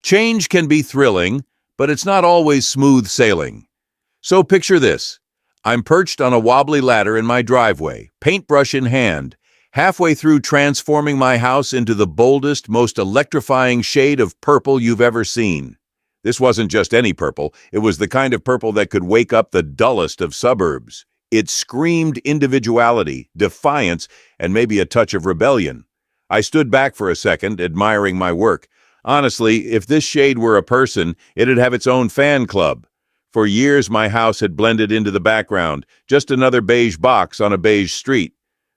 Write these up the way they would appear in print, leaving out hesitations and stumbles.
Change can be thrilling, but it's not always smooth sailing. So picture this. I'm perched on a wobbly ladder in my driveway, paintbrush in hand, halfway through transforming my house into the boldest, most electrifying shade of purple you've ever seen. This wasn't just any purple, it was the kind of purple that could wake up the dullest of suburbs. It screamed individuality, defiance, and maybe a touch of rebellion. I stood back for a second, admiring my work. Honestly, if this shade were a person, it'd have its own fan club. For years, my house had blended into the background, just another beige box on a beige street.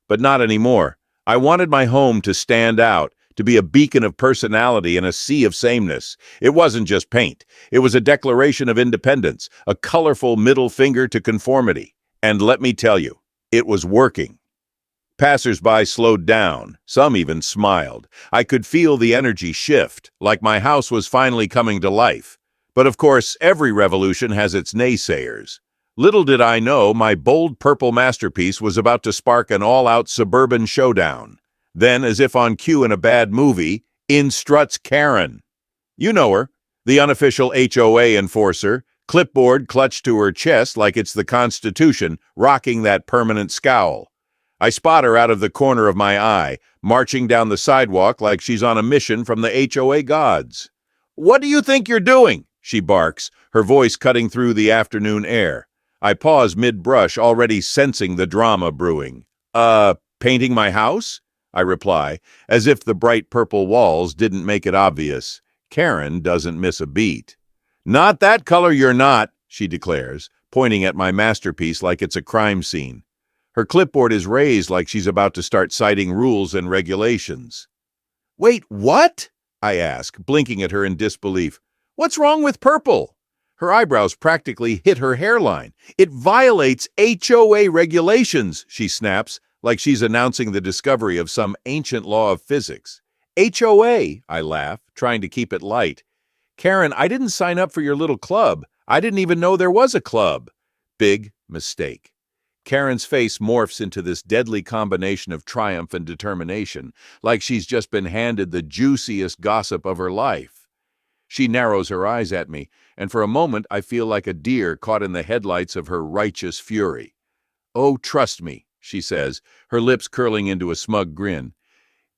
But not anymore. I wanted my home to stand out, to be a beacon of personality in a sea of sameness. It wasn't just paint. It was a declaration of independence, a colorful middle finger to conformity. And let me tell you, it was working. Passersby slowed down. Some even smiled. I could feel the energy shift, like my house was finally coming to life. But of course, every revolution has its naysayers. Little did I know my bold purple masterpiece was about to spark an all-out suburban showdown. Then, as if on cue in a bad movie, in struts Karen. You know her, the unofficial HOA enforcer, clipboard clutched to her chest like it's the Constitution, rocking that permanent scowl. I spot her out of the corner of my eye, marching down the sidewalk like she's on a mission from the HOA gods. "What do you think you're doing?" she barks, her voice cutting through the afternoon air. I pause mid-brush, already sensing the drama brewing. Painting my house?" I reply, as if the bright purple walls didn't make it obvious. Karen doesn't miss a beat. "Not that color, you're not," she declares, pointing at my masterpiece like it's a crime scene. Her clipboard is raised like she's about to start citing rules and regulations. "Wait, what?" I ask, blinking at her in disbelief. "What's wrong with purple?" Her eyebrows practically hit her hairline. "It violates HOA regulations," she snaps, like she's announcing the discovery of some ancient law of physics. "HOA," I laugh, trying to keep it light. "Karen, I didn't sign up for your little club. I didn't even know there was a club." Big mistake. Karen's face morphs into this deadly combination of triumph and determination, like she's just been handed the juiciest gossip of her life. She narrows her eyes at me, and for a moment I feel like a deer caught in the headlights of her righteous fury. "Oh, trust me," she says, her lips curling into a smug grin.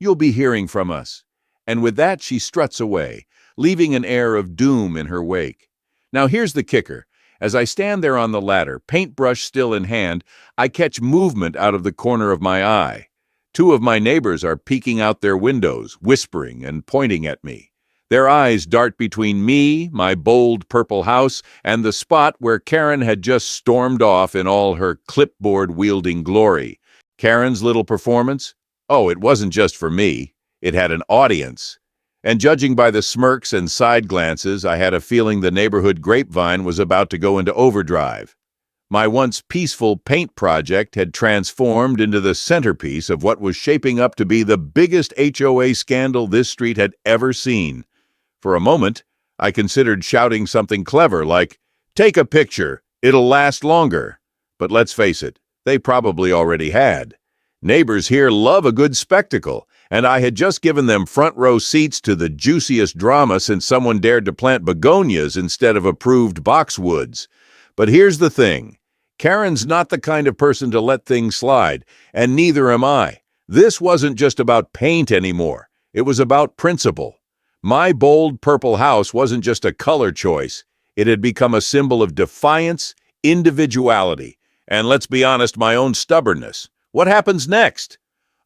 "You'll be hearing from us." And with that, she struts away, leaving an air of doom in her wake. Now here's the kicker. As I stand there on the ladder, paintbrush still in hand, I catch movement out of the corner of my eye. Two of my neighbors are peeking out their windows, whispering and pointing at me. Their eyes dart between me, my bold purple house, and the spot where Karen had just stormed off in all her clipboard-wielding glory. Karen's little performance? Oh, it wasn't just for me. It had an audience. And judging by the smirks and side glances, I had a feeling the neighborhood grapevine was about to go into overdrive. My once peaceful paint project had transformed into the centerpiece of what was shaping up to be the biggest HOA scandal this street had ever seen. For a moment, I considered shouting something clever like, "Take a picture, it'll last longer." But let's face it, they probably already had. Neighbors here love a good spectacle, and I had just given them front row seats to the juiciest drama since someone dared to plant begonias instead of approved boxwoods. But here's the thing. Karen's not the kind of person to let things slide, and neither am I. This wasn't just about paint anymore. It was about principle. My bold purple house wasn't just a color choice. It had become a symbol of defiance, individuality, and let's be honest, my own stubbornness. What happens next?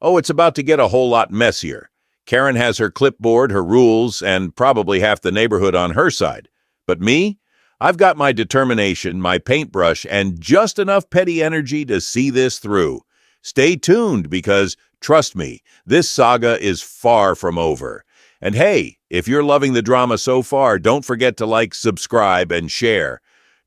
Oh, it's about to get a whole lot messier. Karen has her clipboard, her rules, and probably half the neighborhood on her side. But me? I've got my determination, my paintbrush, and just enough petty energy to see this through. Stay tuned because, trust me, this saga is far from over. And hey, if you're loving the drama so far, don't forget to like, subscribe, and share.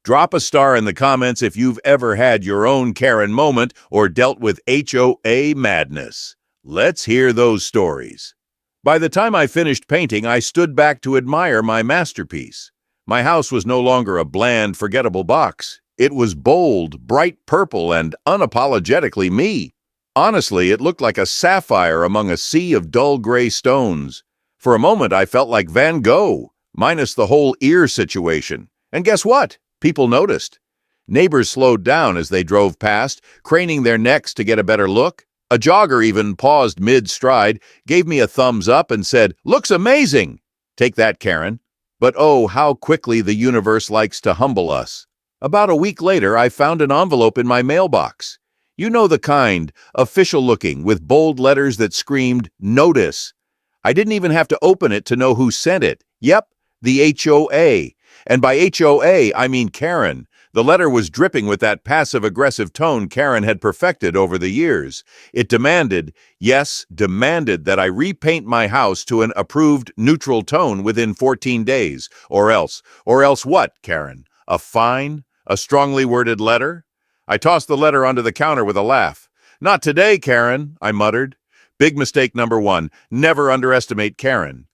Drop a star in the comments if you've ever had your own Karen moment or dealt with HOA madness. Let's hear those stories. By the time I finished painting, I stood back to admire my masterpiece. My house was no longer a bland, forgettable box. It was bold, bright purple, and unapologetically me. Honestly, it looked like a sapphire among a sea of dull gray stones. For a moment, I felt like Van Gogh, minus the whole ear situation. And guess what? People noticed. Neighbors slowed down as they drove past, craning their necks to get a better look. A jogger even paused mid-stride, gave me a thumbs up and said, "Looks amazing!" Take that, Karen. But oh, how quickly the universe likes to humble us. About a week later, I found an envelope in my mailbox. You know the kind, official-looking, with bold letters that screamed, "Notice." I didn't even have to open it to know who sent it. Yep, the HOA. And by HOA, I mean Karen. The letter was dripping with that passive-aggressive tone Karen had perfected over the years. It demanded, yes, demanded that I repaint my house to an approved neutral tone within 14 days. Or else what, Karen? A fine? A strongly worded letter? I tossed the letter onto the counter with a laugh. "Not today, Karen," I muttered. Big mistake number one, never underestimate Karen.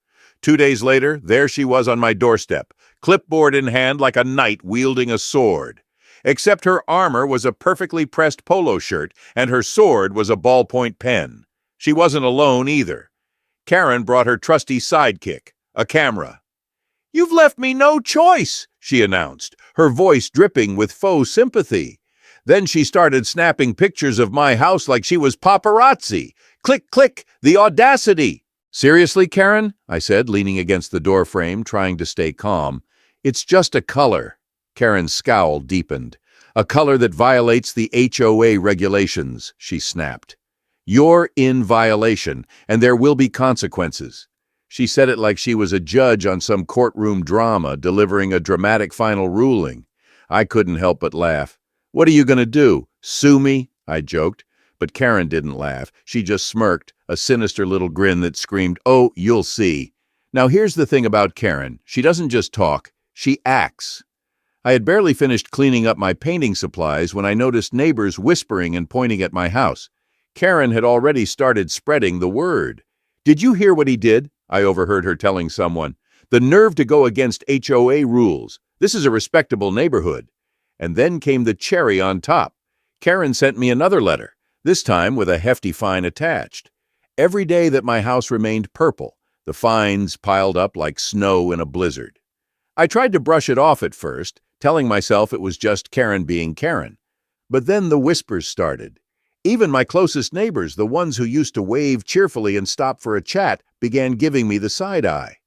2 days later, there she was on my doorstep, clipboard in hand like a knight wielding a sword. Except her armor was a perfectly pressed polo shirt, and her sword was a ballpoint pen. She wasn't alone either. Karen brought her trusty sidekick, a camera. "You've left me no choice," she announced, her voice dripping with faux sympathy. Then she started snapping pictures of my house like she was paparazzi. Click, click, the audacity! "Seriously, Karen?" I said, leaning against the doorframe, trying to stay calm. "It's just a color." Karen's scowl deepened. "A color that violates the HOA regulations," she snapped. "You're in violation, and there will be consequences." She said it like she was a judge on some courtroom drama, delivering a dramatic final ruling. I couldn't help but laugh. "What are you going to do? Sue me?" I joked. But Karen didn't laugh. She just smirked, a sinister little grin that screamed, "Oh, you'll see." Now here's the thing about Karen. She doesn't just talk, she acts. I had barely finished cleaning up my painting supplies when I noticed neighbors whispering and pointing at my house. Karen had already started spreading the word. "Did you hear what he did?" I overheard her telling someone. "The nerve to go against HOA rules. This is a respectable neighborhood." And then came the cherry on top. Karen sent me another letter, this time with a hefty fine attached. Every day that my house remained purple, the fines piled up like snow in a blizzard. I tried to brush it off at first, telling myself it was just Karen being Karen. But then the whispers started. Even my closest neighbors, the ones who used to wave cheerfully and stop for a chat, began giving me the side eye.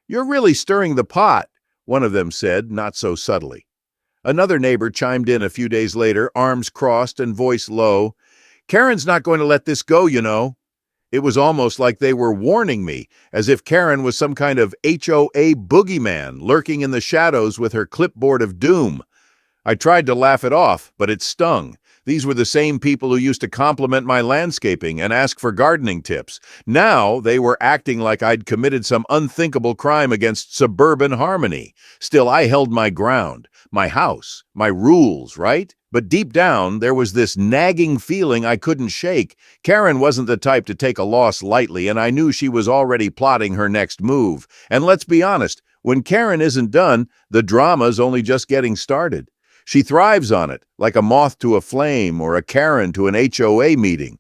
"You're really stirring the pot," one of them said, not so subtly. Another neighbor chimed in a few days later, arms crossed and voice low. "Karen's not going to let this go, you know." It was almost like they were warning me, as if Karen was some kind of HOA boogeyman lurking in the shadows with her clipboard of doom. I tried to laugh it off, but it stung. These were the same people who used to compliment my landscaping and ask for gardening tips. Now they were acting like I'd committed some unthinkable crime against suburban harmony. Still, I held my ground. My house, my rules, right? But deep down, there was this nagging feeling I couldn't shake. Karen wasn't the type to take a loss lightly, and I knew she was already plotting her next move. And let's be honest, when Karen isn't done, the drama's only just getting started. She thrives on it, like a moth to a flame or a Karen to an HOA meeting.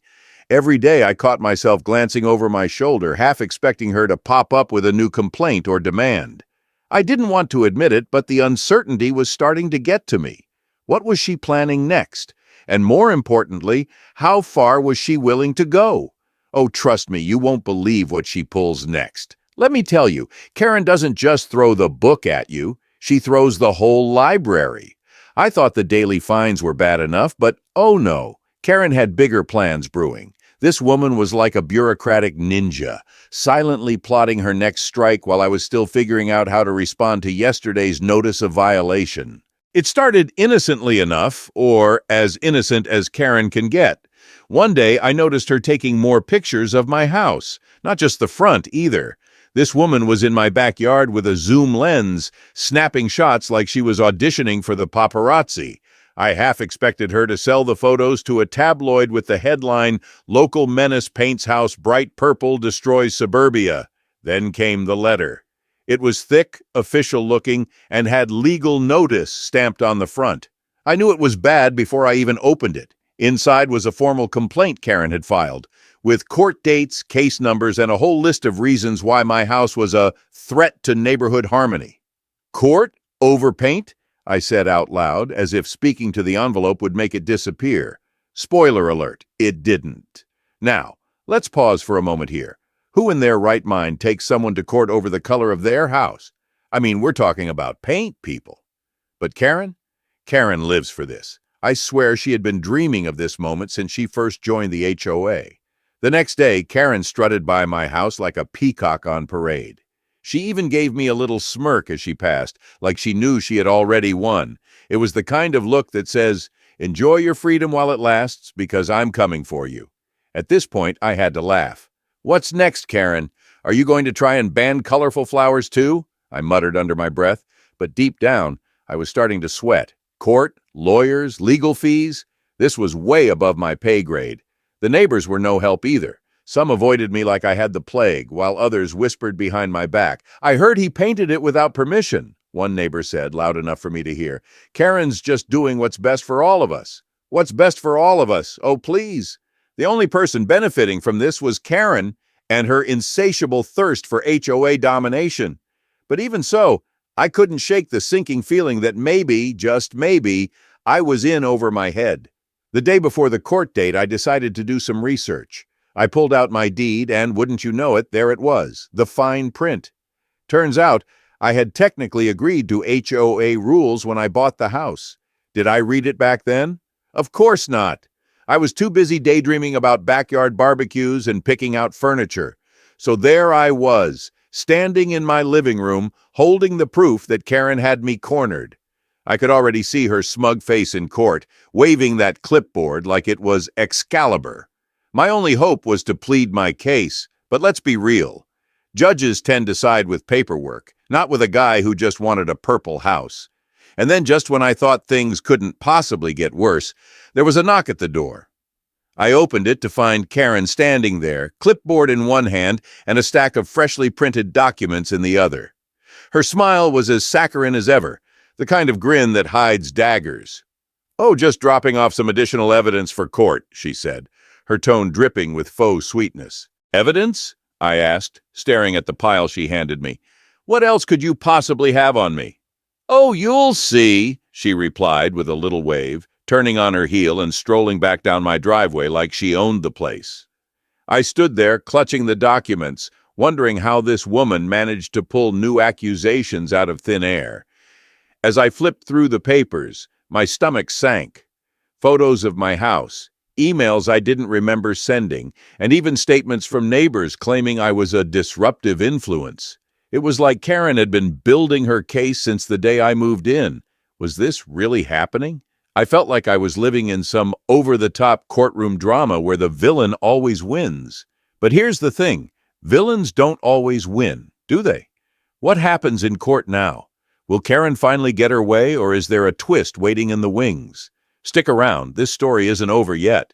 Every day I caught myself glancing over my shoulder, half expecting her to pop up with a new complaint or demand. I didn't want to admit it, but the uncertainty was starting to get to me. What was she planning next? And more importantly, how far was she willing to go? Oh, trust me, you won't believe what she pulls next. Let me tell you, Karen doesn't just throw the book at you, she throws the whole library. I thought the daily fines were bad enough, but oh no, Karen had bigger plans brewing. This woman was like a bureaucratic ninja, silently plotting her next strike while I was still figuring out how to respond to yesterday's notice of violation. It started innocently enough, or as innocent as Karen can get. One day, I noticed her taking more pictures of my house, not just the front either. This woman was in my backyard with a zoom lens, snapping shots like she was auditioning for the paparazzi. I half expected her to sell the photos to a tabloid with the headline, "Local Menace Paints House Bright Purple Destroys Suburbia." Then came the letter. It was thick, official-looking, and had legal notice stamped on the front. I knew it was bad before I even opened it. Inside was a formal complaint Karen had filed, with court dates, case numbers, and a whole list of reasons why my house was a threat to neighborhood harmony. Court? Over paint? I said out loud, as if speaking to the envelope would make it disappear. Spoiler alert, it didn't. Now, let's pause for a moment here. Who in their right mind takes someone to court over the color of their house? I mean, we're talking about paint, people. But Karen? Karen lives for this. I swear she had been dreaming of this moment since she first joined the HOA. The next day, Karen strutted by my house like a peacock on parade. She even gave me a little smirk as she passed, like she knew she had already won. It was the kind of look that says, "Enjoy your freedom while it lasts, because I'm coming for you." At this point, I had to laugh. "What's next, Karen? Are you going to try and ban colorful flowers too?" I muttered under my breath, but deep down, I was starting to sweat. Court, lawyers, legal fees. This was way above my pay grade. The neighbors were no help either. Some avoided me like I had the plague, while others whispered behind my back. "I heard he painted it without permission," one neighbor said, loud enough for me to hear. "Karen's just doing what's best for all of us." What's best for all of us? Oh, please. The only person benefiting from this was Karen and her insatiable thirst for HOA domination. But even so, I couldn't shake the sinking feeling that maybe, just maybe, I was in over my head. The day before the court date, I decided to do some research. I pulled out my deed, and wouldn't you know it, there it was, the fine print. Turns out, I had technically agreed to HOA rules when I bought the house. Did I read it back then? Of course not. I was too busy daydreaming about backyard barbecues and picking out furniture. So there I was, standing in my living room, holding the proof that Karen had me cornered. I could already see her smug face in court, waving that clipboard like it was Excalibur. My only hope was to plead my case, but let's be real. Judges tend to side with paperwork, not with a guy who just wanted a purple house. And then just when I thought things couldn't possibly get worse, there was a knock at the door. I opened it to find Karen standing there, clipboard in one hand and a stack of freshly printed documents in the other. Her smile was as saccharine as ever, the kind of grin that hides daggers. "Oh, just dropping off some additional evidence for court," she said, her tone dripping with faux sweetness. "Evidence?" I asked, staring at the pile she handed me. "What else could you possibly have on me?" "Oh, you'll see," she replied with a little wave, turning on her heel and strolling back down my driveway like she owned the place. I stood there, clutching the documents, wondering how this woman managed to pull new accusations out of thin air. As I flipped through the papers, my stomach sank. Photos of my house, emails I didn't remember sending, and even statements from neighbors claiming I was a disruptive influence. It was like Karen had been building her case since the day I moved in. Was this really happening? I felt like I was living in some over-the-top courtroom drama where the villain always wins. But here's the thing. Villains don't always win, do they? What happens in court now? Will Karen finally get her way, or is there a twist waiting in the wings? Stick around, this story isn't over yet.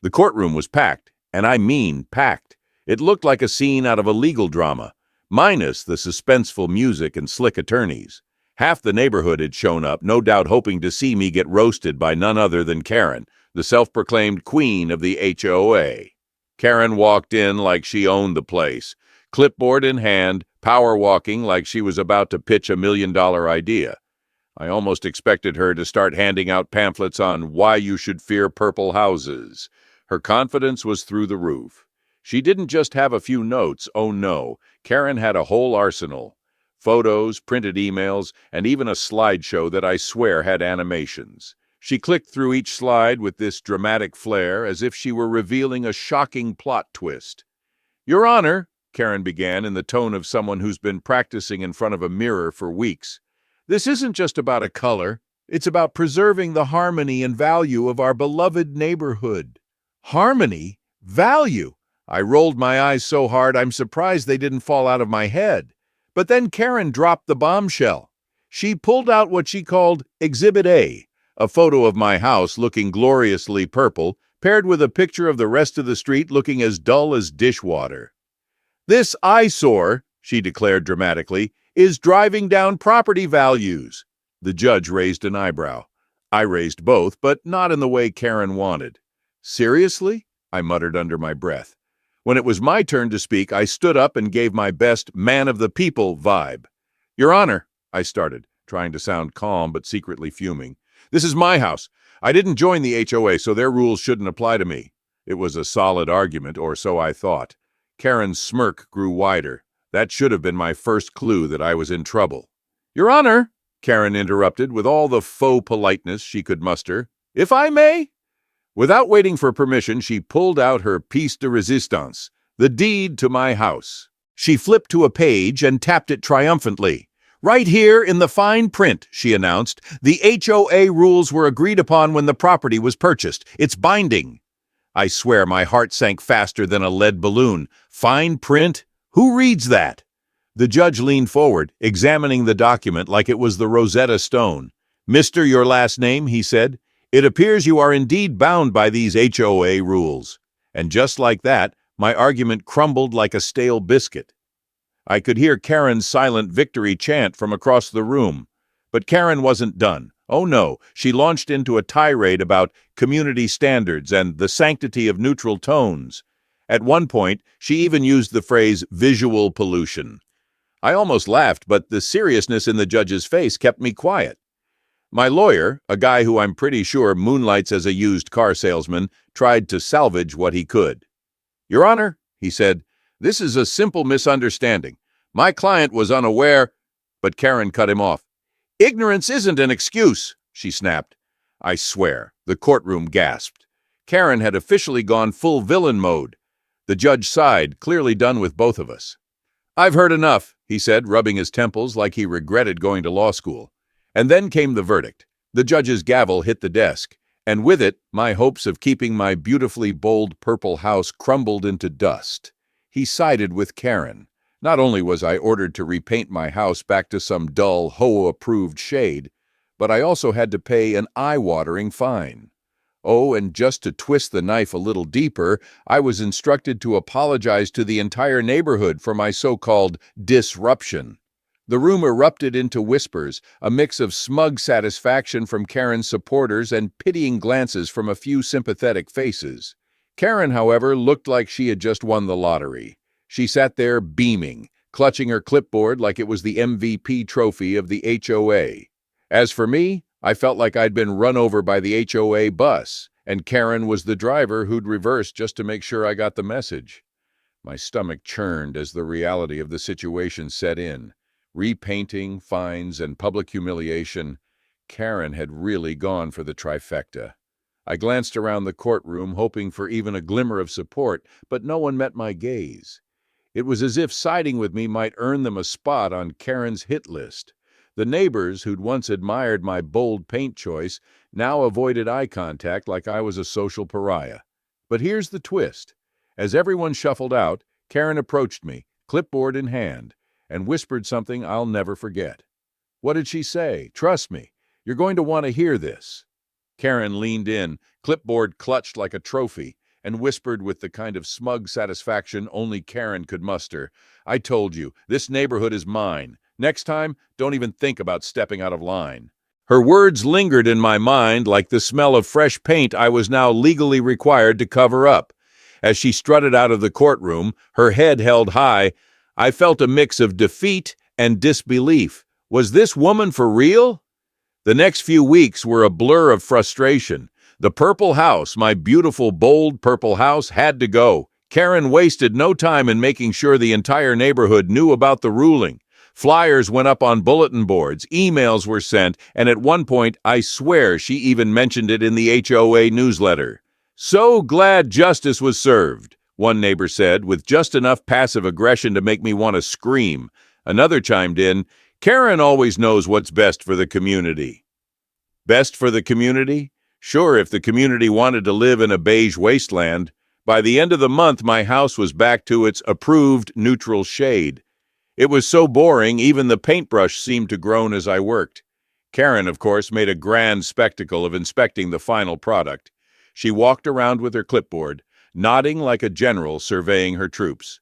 The courtroom was packed, and I mean packed. It looked like a scene out of a legal drama, minus the suspenseful music and slick attorneys. Half the neighborhood had shown up, no doubt hoping to see me get roasted by none other than Karen, the self-proclaimed queen of the HOA. Karen walked in like she owned the place, clipboard in hand, power walking like she was about to pitch a $1,000,000 idea. I almost expected her to start handing out pamphlets on why you should fear purple houses. Her confidence was through the roof. She didn't just have a few notes, oh no, Karen had a whole arsenal. Photos, printed emails, and even a slideshow that I swear had animations. She clicked through each slide with this dramatic flair as if she were revealing a shocking plot twist. "Your Honor," Karen began in the tone of someone who's been practicing in front of a mirror for weeks, "this isn't just about a color. It's about preserving the harmony and value of our beloved neighborhood." Harmony? Value? I rolled my eyes so hard I'm surprised they didn't fall out of my head. But then Karen dropped the bombshell. She pulled out what she called Exhibit A, a photo of my house looking gloriously purple, paired with a picture of the rest of the street looking as dull as dishwater. "This eyesore," she declared dramatically, "is driving down property values." The judge raised an eyebrow. I raised both, but not in the way Karen wanted. Seriously? I muttered under my breath. When it was my turn to speak, I stood up and gave my best man of the people vibe. Your Honor, I started, trying to sound calm but secretly fuming. This is my house. I didn't join the HOA, so their rules shouldn't apply to me. It was a solid argument, or so I thought. Karen's smirk grew wider. That should have been my first clue that I was in trouble. Your Honor, Karen interrupted with all the faux politeness she could muster. If I may? Without waiting for permission, she pulled out her piece de resistance, the deed to my house. She flipped to a page and tapped it triumphantly. Right here in the fine print, she announced, the HOA rules were agreed upon when the property was purchased. It's binding. I swear my heart sank faster than a lead balloon. Fine print? Who reads that? The judge leaned forward, examining the document like it was the Rosetta Stone. Mr. Your last name, he said. It appears you are indeed bound by these HOA rules. And just like that, my argument crumbled like a stale biscuit. I could hear Karen's silent victory chant from across the room. But Karen wasn't done. Oh no, she launched into a tirade about community standards and the sanctity of neutral tones. At one point, she even used the phrase visual pollution. I almost laughed, but the seriousness in the judge's face kept me quiet. My lawyer, a guy who I'm pretty sure moonlights as a used car salesman, tried to salvage what he could. Your Honor, he said, this is a simple misunderstanding. My client was unaware, but Karen cut him off. Ignorance isn't an excuse, she snapped. I swear, the courtroom gasped. Karen had officially gone full villain mode. The judge sighed, clearly done with both of us. I've heard enough, he said, rubbing his temples like he regretted going to law school. And then came the verdict. The judge's gavel hit the desk, and with it, my hopes of keeping my beautifully bold purple house crumbled into dust. He sided with Karen. Not only was I ordered to repaint my house back to some dull, HOA-approved shade, but I also had to pay an eye-watering fine. Oh, and just to twist the knife a little deeper, I was instructed to apologize to the entire neighborhood for my so-called disruption. The room erupted into whispers, a mix of smug satisfaction from Karen's supporters and pitying glances from a few sympathetic faces. Karen, however, looked like she had just won the lottery. She sat there beaming, clutching her clipboard like it was the MVP trophy of the HOA. As for me, I felt like I'd been run over by the HOA bus, and Karen was the driver who'd reversed just to make sure I got the message. My stomach churned as the reality of the situation set in. Repainting, fines, and public humiliation, Karen had really gone for the trifecta. I glanced around the courtroom, hoping for even a glimmer of support, but no one met my gaze. It was as if siding with me might earn them a spot on Karen's hit list. The neighbors who'd once admired my bold paint choice now avoided eye contact like I was a social pariah. But here's the twist. As everyone shuffled out, Karen approached me, clipboard in hand, and whispered something I'll never forget. What did she say? Trust me, you're going to want to hear this. Karen leaned in, clipboard clutched like a trophy, and whispered with the kind of smug satisfaction only Karen could muster. I told you, this neighborhood is mine. Next time, don't even think about stepping out of line. Her words lingered in my mind like the smell of fresh paint I was now legally required to cover up. As she strutted out of the courtroom, her head held high, I felt a mix of defeat and disbelief. Was this woman for real? The next few weeks were a blur of frustration. The purple house, my beautiful, bold purple house, had to go. Karen wasted no time in making sure the entire neighborhood knew about the ruling. Flyers went up on bulletin boards, emails were sent, and at one point, I swear she even mentioned it in the HOA newsletter. So glad justice was served, one neighbor said, with just enough passive aggression to make me want to scream. Another chimed in, Karen always knows what's best for the community. Best for the community? Sure, if the community wanted to live in a beige wasteland. By the end of the month, my house was back to its approved neutral shade. It was so boring, even the paintbrush seemed to groan as I worked. Karen, of course, made a grand spectacle of inspecting the final product. She walked around with her clipboard, nodding like a general surveying her troops.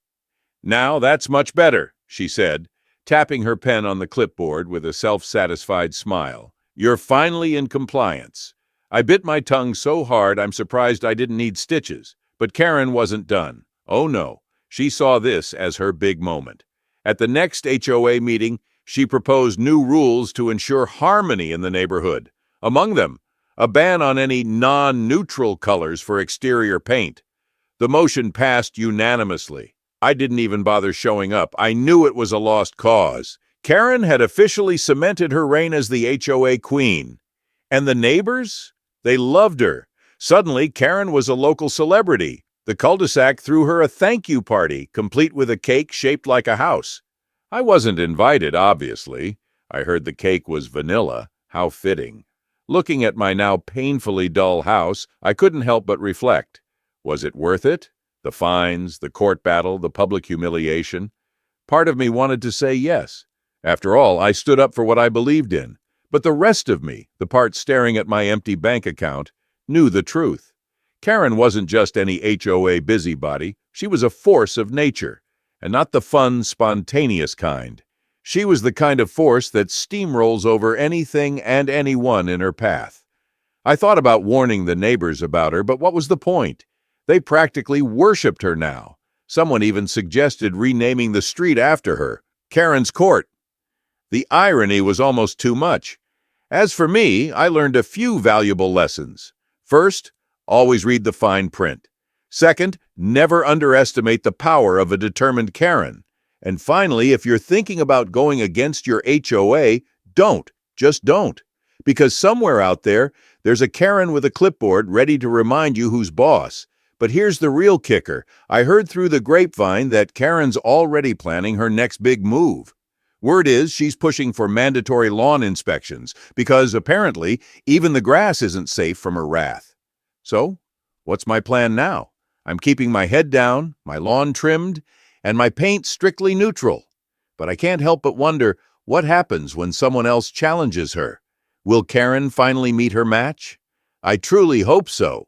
Now that's much better, she said, tapping her pen on the clipboard with a self-satisfied smile. You're finally in compliance. I bit my tongue so hard I'm surprised I didn't need stitches. But Karen wasn't done. Oh no, she saw this as her big moment. At the next HOA meeting, she proposed new rules to ensure harmony in the neighborhood. Among them, a ban on any non-neutral colors for exterior paint. The motion passed unanimously. I didn't even bother showing up. I knew it was a lost cause. Karen had officially cemented her reign as the HOA queen. And the neighbors? They loved her. Suddenly, Karen was a local celebrity. The cul-de-sac threw her a thank you party, complete with a cake shaped like a house. I wasn't invited, obviously. I heard the cake was vanilla. How fitting. Looking at my now painfully dull house, I couldn't help but reflect. Was it worth it? The fines, the court battle, the public humiliation? Part of me wanted to say yes. After all, I stood up for what I believed in. But the rest of me, the part staring at my empty bank account, knew the truth. Karen wasn't just any HOA busybody. She was a force of nature, and not the fun, spontaneous kind. She was the kind of force that steamrolls over anything and anyone in her path. I thought about warning the neighbors about her, but what was the point? They practically worshipped her now. Someone even suggested renaming the street after her, Karen's Court. The irony was almost too much. As for me, I learned a few valuable lessons. First, always read the fine print. Second, never underestimate the power of a determined Karen. And finally, if you're thinking about going against your HOA, don't. Just don't. Because somewhere out there, there's a Karen with a clipboard ready to remind you who's boss. But here's the real kicker. I heard through the grapevine that Karen's already planning her next big move. Word is she's pushing for mandatory lawn inspections because apparently even the grass isn't safe from her wrath. So, what's my plan now? I'm keeping my head down, my lawn trimmed, and my paint strictly neutral. But I can't help but wonder what happens when someone else challenges her. Will Karen finally meet her match? I truly hope so.